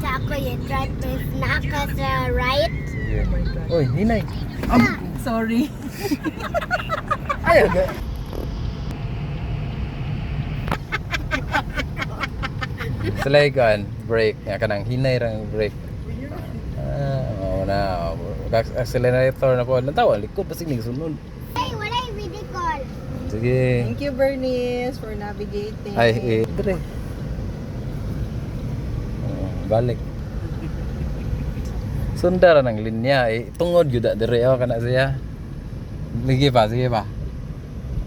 sa ako yung try press na ka sa right. Sige. Oh my God. Uy, hinay. Sorry. Ay, aga. Sila ikan, break. Nga ka nang hinay rang break. Oo na. Accelerator na po. Lantawan, likod. Pasig sunod. Ay, wala yung video call. Sige. Thank you, Bernice, for navigating. Ay, dire. Balik. Sundara ng linya. Tungod yun dire. O, kana siya. Sige pa, sige pa.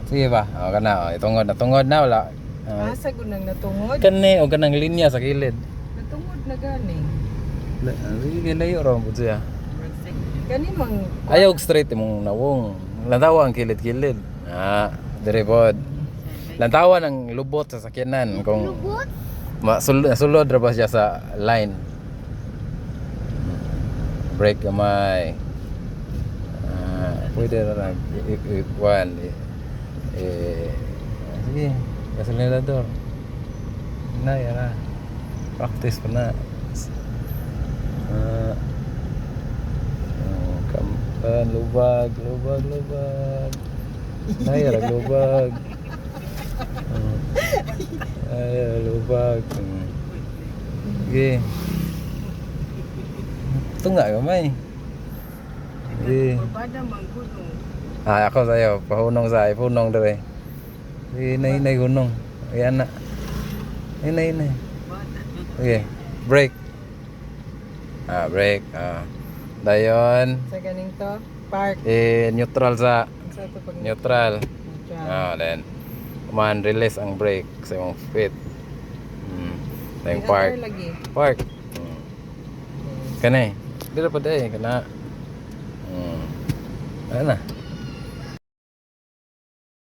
Sige pa. O, kana. Tungod na. Wala. Asa ko nang natungod? Kani, o kanang linya sa kilid. Natungod na gani. Sige, layo ron po siya. Kani mang Ayaw straight mong nawong. Lantawa ang kilid-kilid. Dire po. Lantawa ng lubot sa sakyanan. Kung Lubot? sulod ra ba siya sa line. Brake gamay. Pwede na one. Sige. Acelerador. Na, yara. Practice pa na. Kampan, lubag. Naya, lubag. Ay, lubag. Sige. Ito nga gamay. Sige. bada manggulo. Ako sa'yo. Pahunong sa'yo. Punong dere. Sige, nay hunong. Ayan na. Nay. Okay. Break. Break. Dayon. Sa ganing to, park. Neutral sa Sa to pag neutral. neutral. Then command release ang brake sa imong feet. Then May park. other lagi. Park. Kanay. Dito pa day kana. Ano na?